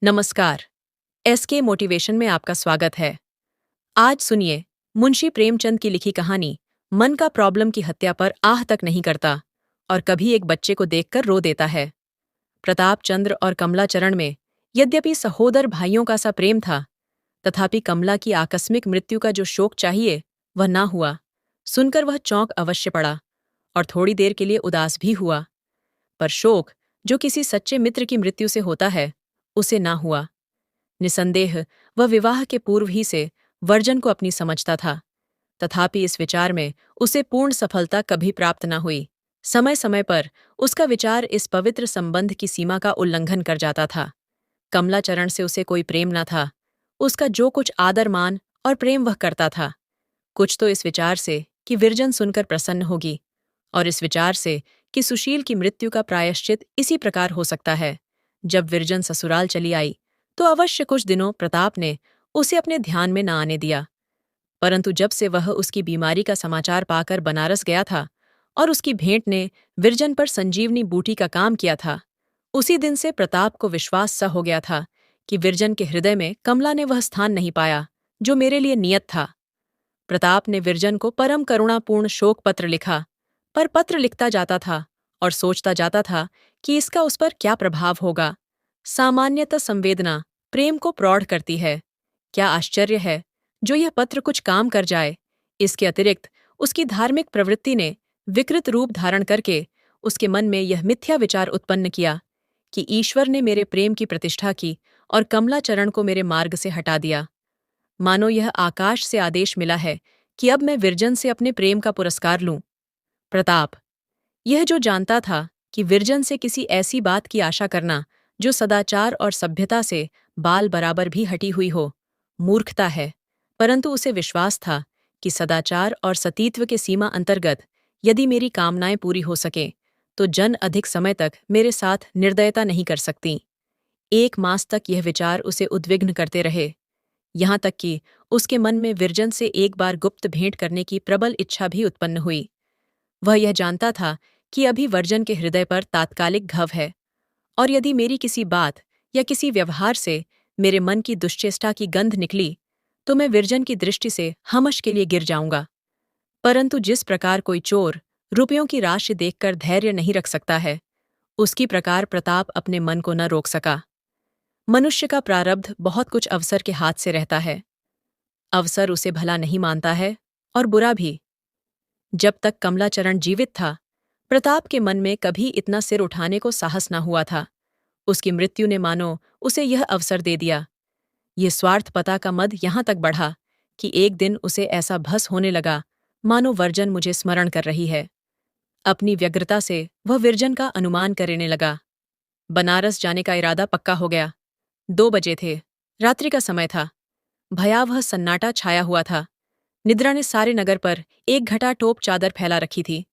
नमस्कार। SK motivation में आपका स्वागत है। आज सुनिए मुंशी प्रेमचंद की लिखी कहानी मन का प्रॉब्लम की हत्या पर आह तक नहीं करता और कभी एक बच्चे को देखकर रो देता है। प्रताप चंद्र और कमला चरण में यद्यपि सहोदर भाइयों का सा प्रेम था, तथापि कमला की आकस्मिक मृत्यु का जो शोक चाहिए वह ना हुआ। सुनकर वह चौंक अवश्य पड़ा और थोड़ी देर के लिए उदास भी हुआ, पर शोक जो किसी सच्चे मित्र की मृत्यु से होता है उसे ना हुआ। निसंदेह वह विवाह के पूर्व ही से वर्जन को अपनी समझता था, तथापि इस विचार में उसे पूर्ण सफलता कभी प्राप्त न हुई। समय समय पर उसका विचार इस पवित्र संबंध की सीमा का उल्लंघन कर जाता था। कमलाचरण से उसे कोई प्रेम न था, उसका जो कुछ आदर मान और प्रेम वह करता था, कुछ तो इस विचार से कि विरजन सुनकर प्रसन्न होगी, और इस विचार से कि सुशील की मृत्यु का प्रायश्चित इसी प्रकार हो सकता है। जब विरजन ससुराल चली आई तो अवश्य कुछ दिनों प्रताप ने उसे अपने ध्यान में न आने दिया, परंतु जब से वह उसकी बीमारी का समाचार पाकर बनारस गया था और उसकी भेंट ने विरजन पर संजीवनी बूटी का काम किया था, उसी दिन से प्रताप को विश्वास सा हो गया था कि विरजन के हृदय में कमला ने वह स्थान नहीं पाया जो मेरे लिए नियत था। प्रताप ने विरजन को परम करुणापूर्ण शोक पत्र लिखा, पर पत्र लिखता जाता था और सोचता जाता था कि इसका उस पर क्या प्रभाव होगा। सामान्यतः संवेदना प्रेम को प्रौढ़ करती है। क्या आश्चर्य है जो यह पत्र कुछ काम कर जाए। इसके अतिरिक्त उसकी धार्मिक प्रवृत्ति ने विकृत रूप धारण करके उसके मन में यह मिथ्या विचार उत्पन्न किया कि ईश्वर ने मेरे प्रेम की प्रतिष्ठा की और कमलाचरण को मेरे मार्ग से हटा दिया। मानो यह आकाश से आदेश मिला है कि अब मैं विरजन से अपने प्रेम का पुरस्कार लूं। प्रताप यह जो जानता था कि विरजन से किसी ऐसी बात की आशा करना जो सदाचार और सभ्यता से बाल बराबर भी हटी हुई हो, मूर्खता है, परंतु उसे विश्वास था कि सदाचार और सतीत्व के सीमा अंतर्गत यदि मेरी कामनाएं पूरी हो सके तो जन अधिक समय तक मेरे साथ निर्दयता नहीं कर सकती। 1 मास तक यह विचार उसे उद्विग्न करते रहे, यहाँ तक कि उसके मन में विरजन से एक बार गुप्त भेंट करने की प्रबल इच्छा भी उत्पन्न हुई। वह यह जानता था कि अभी वर्जन के हृदय पर तात्कालिक घाव है, और यदि मेरी किसी बात या किसी व्यवहार से मेरे मन की दुश्चेष्टा की गंध निकली तो मैं विरजन की दृष्टि से हमश के लिए गिर जाऊंगा। परंतु जिस प्रकार कोई चोर रुपयों की राशि देखकर धैर्य नहीं रख सकता है, उसकी प्रकार प्रताप अपने मन को न रोक सका। मनुष्य का प्रारब्ध बहुत कुछ अवसर के हाथ से रहता है। अवसर उसे भला नहीं मानता है और बुरा भी। जब तक कमलाचरण जीवित था, प्रताप के मन में कभी इतना सिर उठाने को साहस न हुआ था। उसकी मृत्यु ने मानो उसे यह अवसर दे दिया। ये स्वार्थपता का मद यहाँ तक बढ़ा कि एक दिन उसे ऐसा भस होने लगा मानो वर्जन मुझे स्मरण कर रही है। अपनी व्यग्रता से वह विरजन का अनुमान करने लगा। बनारस जाने का इरादा पक्का हो गया। 2 बजे थे, रात्रि का समय था। भयावह सन्नाटा छाया हुआ था। निद्रा ने सारे नगर पर एक घटा टोप चादर फैला रखी थी।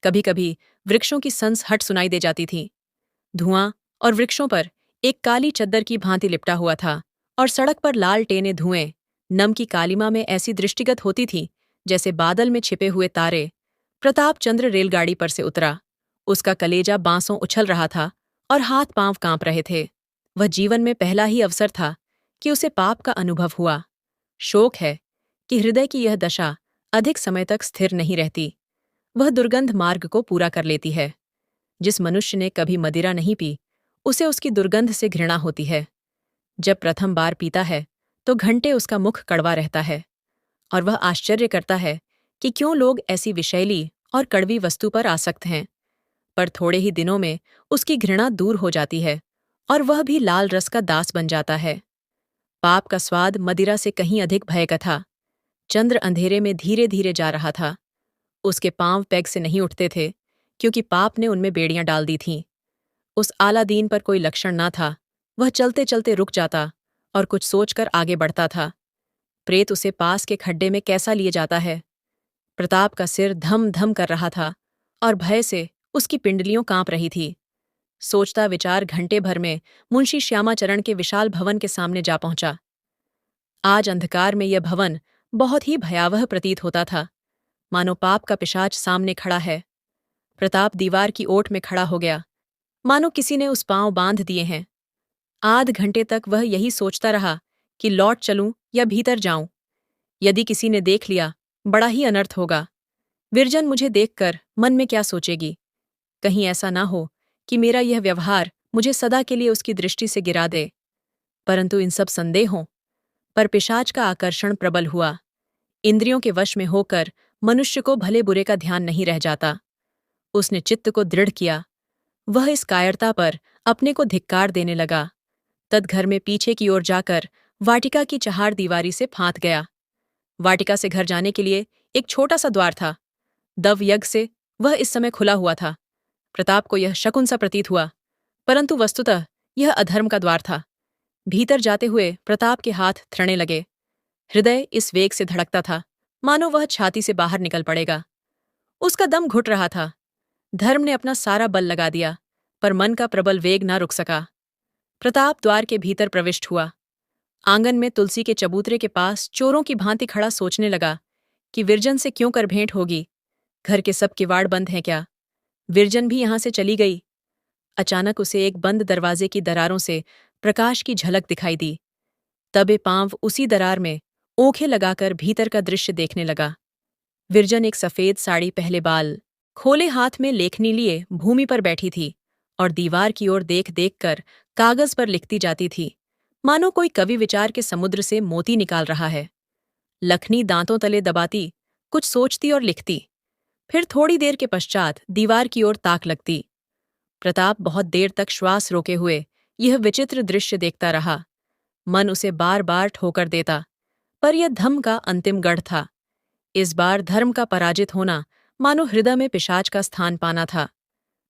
कभी कभी वृक्षों की सनसहट सुनाई दे जाती थी। धुआं और वृक्षों पर एक काली चद्दर की भांति लिपटा हुआ था, और सड़क पर लाल टेने धुएं नम की कालिमा में ऐसी दृष्टिगत होती थी जैसे बादल में छिपे हुए तारे। प्रताप चंद्र रेलगाड़ी पर से उतरा। उसका कलेजा बांसों उछल रहा था और हाथ पांव कांप रहे थे। वह जीवन में पहला ही अवसर था कि उसे पाप का अनुभव हुआ। शोक है कि हृदय की यह दशा अधिक समय तक स्थिर नहीं रहती। वह दुर्गंध मार्ग को पूरा कर लेती है। जिस मनुष्य ने कभी मदिरा नहीं पी, उसे उसकी दुर्गंध से घृणा होती है। जब प्रथम बार पीता है तो घंटे उसका मुख कड़वा रहता है, और वह आश्चर्य करता है कि क्यों लोग ऐसी विषैली और कड़वी वस्तु पर आसक्त हैं। पर थोड़े ही दिनों में उसकी घृणा दूर हो जाती है और वह भी लाल रस का दास बन जाता है। पाप का स्वाद मदिरा से कहीं अधिक भय का था। चंद्र अंधेरे में धीरे धीरे जा रहा था। उसके पांव पैग से नहीं उठते थे, क्योंकि पाप ने उनमें बेड़ियां डाल दी थीं। उस आलादीन पर कोई लक्षण ना था। वह चलते चलते रुक जाता और कुछ सोचकर आगे बढ़ता था। प्रेत उसे पास के खड्डे में कैसा लिए जाता है। प्रताप का सिर धम धम कर रहा था और भय से उसकी पिंडलियों कांप रही थी। सोचता विचार घंटे भर में मुंशी श्यामाचरण के विशाल भवन के सामने जा पहुंचा। आज अंधकार में यह भवन बहुत ही भयावह प्रतीत होता था, मानो पाप का पिशाच सामने खड़ा है। प्रताप दीवार की ओट में खड़ा हो गया, मानो किसी ने उस पांव बांध दिए हैं। आध घंटे तक वह यही सोचता रहा कि लौट चलूं या भीतर जाऊं। यदि किसी ने देख लिया, बड़ा ही अनर्थ होगा। विरजन मुझे देखकर मन में क्या सोचेगी? कहीं ऐसा ना हो कि मेरा यह व्यवहार मुझे सदा के लिए उसकी दृष्टि से गिरा दे। परंतु इन सब संदेहों पर पिशाच का आकर्षण प्रबल हुआ। इंद्रियों के वश में होकर मनुष्य को भले बुरे का ध्यान नहीं रह जाता। उसने चित्त को दृढ़ किया। वह इस कायरता पर अपने को धिक्कार देने लगा। तद घर में पीछे की ओर जाकर वाटिका की चहार दीवारी से फांत गया। वाटिका से घर जाने के लिए एक छोटा सा द्वार था। दव यज्ञ से वह इस समय खुला हुआ था। प्रताप को यह शकुन सा प्रतीत हुआ, परंतु वस्तुतः यह अधर्म का द्वार था। भीतर जाते हुए प्रताप के हाथ थरने लगे। हृदय इस वेग से धड़कता था मानो वह छाती से बाहर निकल पड़ेगा। उसका दम घुट रहा था। धर्म ने अपना सारा बल लगा दिया, पर मन का प्रबल वेग न रुक सका। प्रताप द्वार के भीतर प्रविष्ट हुआ। आंगन में तुलसी के चबूतरे के पास चोरों की भांति खड़ा सोचने लगा कि विरजन से क्यों कर भेंट होगी। घर के सब किवाड़ बंद हैं क्या? विरजन भी यहां से चली गई। अचानक उसे एक बंद दरवाजे की दरारों से प्रकाश की झलक दिखाई दी। तबे पांव उसी दरार में ओंखें लगाकर भीतर का दृश्य देखने लगा। विरजन एक सफेद साड़ी पहले बाल खोले हाथ में लेखनी लिए भूमि पर बैठी थी और दीवार की ओर देख देख कर कागज पर लिखती जाती थी, मानो कोई कवि विचार के समुद्र से मोती निकाल रहा है। लखनी दांतों तले दबाती कुछ सोचती और लिखती, फिर थोड़ी देर के पश्चात दीवार की ओर ताक लगती। प्रताप बहुत देर तक श्वास रोके हुए यह विचित्र दृश्य देखता रहा। मन उसे बार बार ठोकर देता, पर यह धम्म का अंतिम गढ़ था। इस बार धर्म का पराजित होना मानो हृदय में पिशाच का स्थान पाना था।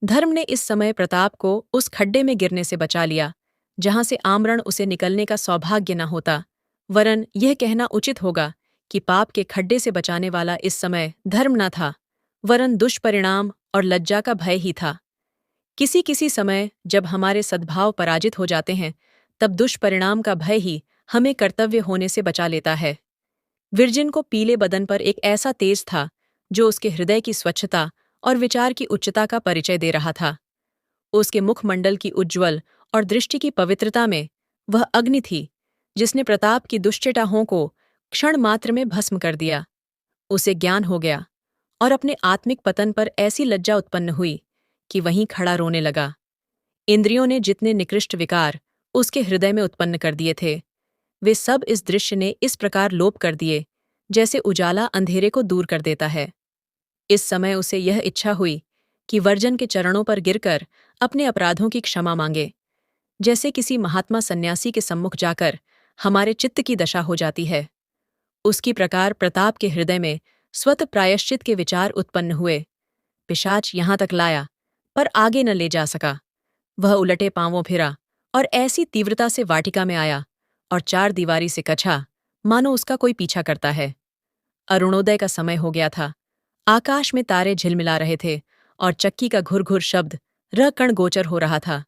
धर्म ने इस समय प्रताप को उस खड्डे में गिरने से बचा लिया जहां से आमरण उसे निकलने का सौभाग्य न होता। वरन यह कहना उचित होगा कि पाप के खड्डे से बचाने वाला इस समय धर्म न था, वरन दुष्परिणाम और लज्जा का भय ही था। किसी किसी समय जब हमारे सद्भाव पराजित हो जाते हैं, तब दुष्परिणाम का भय ही हमें कर्तव्य होने से बचा लेता है। विरजिन को पीले बदन पर एक ऐसा तेज था जो उसके हृदय की स्वच्छता और विचार की उच्चता का परिचय दे रहा था। उसके मुखमंडल की उज्ज्वल और दृष्टि की पवित्रता में वह अग्नि थी जिसने प्रताप की दुश्चटाहों को क्षण मात्र में भस्म कर दिया। उसे ज्ञान हो गया और अपने आत्मिक पतन पर ऐसी लज्जा उत्पन्न हुई कि वहीं खड़ा रोने लगा। इंद्रियों ने जितने निकृष्ट विकार उसके हृदय में उत्पन्न कर दिए थे, वे सब इस दृश्य ने इस प्रकार लोप कर दिए जैसे उजाला अंधेरे को दूर कर देता है। इस समय उसे यह इच्छा हुई कि वर्जन के चरणों पर गिरकर अपने अपराधों की क्षमा मांगे, जैसे किसी महात्मा सन्यासी के सम्मुख जाकर हमारे चित्त की दशा हो जाती है। उसकी प्रकार प्रताप के हृदय में स्वतः प्रायश्चित के विचार उत्पन्न हुए। पिशाच यहां तक लाया, पर आगे न ले जा सका। वह उलटे पांवों फिरा और ऐसी तीव्रता से वाटिका में आया और चार दीवारी से कछा, मानो उसका कोई पीछा करता है। अरुणोदय का समय हो गया था। आकाश में तारे झिलमिला रहे थे और चक्की का घुर-घुर शब्द रकण गोचर हो रहा था।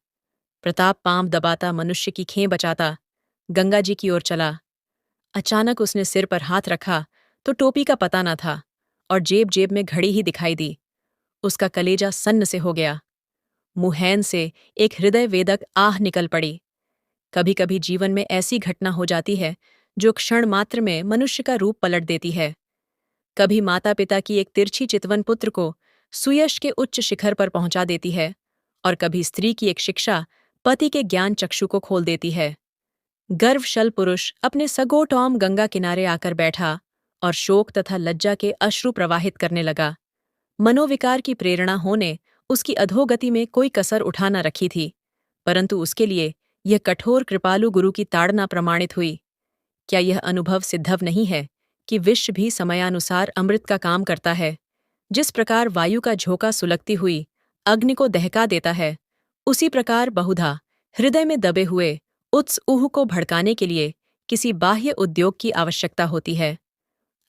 प्रताप पांव दबाता मनुष्य की खें बचाता गंगा जी की ओर चला। अचानक उसने सिर पर हाथ रखा तो टोपी का पता न था और जेब जेब में घड़ी ही दिखाई दी। उसका कलेजा सन्न से हो गया। मुहैन से एक हृदय वेदक आह निकल पड़ी। कभी कभी जीवन में ऐसी घटना हो जाती है जो क्षण मात्र में मनुष्य का रूप पलट देती है। कभी माता पिता की एक तिरछी चितवन पुत्र को सुयश के उच्च शिखर पर पहुंचा देती है और कभी स्त्री की एक शिक्षा पति के ज्ञान चक्षु को खोल देती है। गर्वशल पुरुष अपने सगोटॉम गंगा किनारे आकर बैठा और शोक तथा लज्जा के अश्रु प्रवाहित करने लगा। मनोविकार की प्रेरणा होने उसकी अधोगति में कोई कसर उठा न रखी थी, परंतु उसके लिए यह कठोर कृपालु गुरु की ताड़ना प्रमाणित हुई। क्या यह अनुभव सिद्धव नहीं है कि विश्व भी समयानुसार अमृत का काम करता है? जिस प्रकार वायु का झोंका सुलगती हुई अग्नि को दहका देता है, उसी प्रकार बहुधा हृदय में दबे हुए उत्स ऊह को भड़काने के लिए किसी बाह्य उद्योग की आवश्यकता होती है।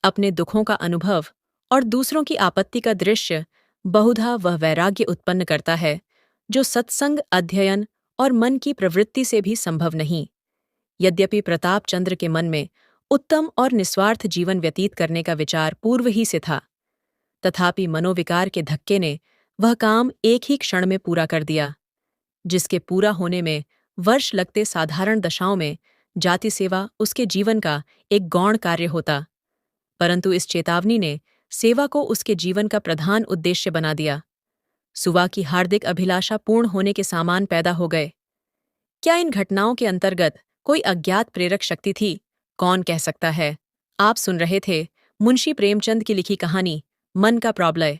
अपने दुखों का अनुभव और दूसरों की आपत्ति का दृश्य बहुधा वह वैराग्य उत्पन्न करता है जो सत्संग, अध्ययन और मन की प्रवृत्ति से भी संभव नहीं। यद्यपि प्रताप चंद्र के मन में उत्तम और निस्वार्थ जीवन व्यतीत करने का विचार पूर्व ही से था, तथापि मनोविकार के धक्के ने वह काम एक ही क्षण में पूरा कर दिया, जिसके पूरा होने में वर्ष लगते साधारण दशाओं में जाति सेवा उसके जीवन का एक गौण कार्य होता, परंतु इस चेतावनी ने सेवा को उसके जीवन का प्रधान उद्देश्य बना दिया। सुवा की हार्दिक अभिलाषा पूर्ण होने के सामान पैदा हो गए। क्या इन घटनाओं के अंतर्गत कोई अज्ञात प्रेरक शक्ति थी? कौन कह सकता है। आप सुन रहे थे मुंशी प्रेमचंद की लिखी कहानी मन का प्रॉब्लम।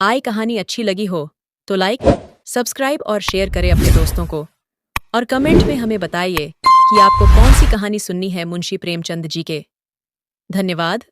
आई कहानी अच्छी लगी हो तो लाइक, सब्सक्राइब और शेयर करें अपने दोस्तों को, और कमेंट में हमें बताइए कि आपको कौन सी कहानी सुननी है मुंशी प्रेमचंद जी के। धन्यवाद।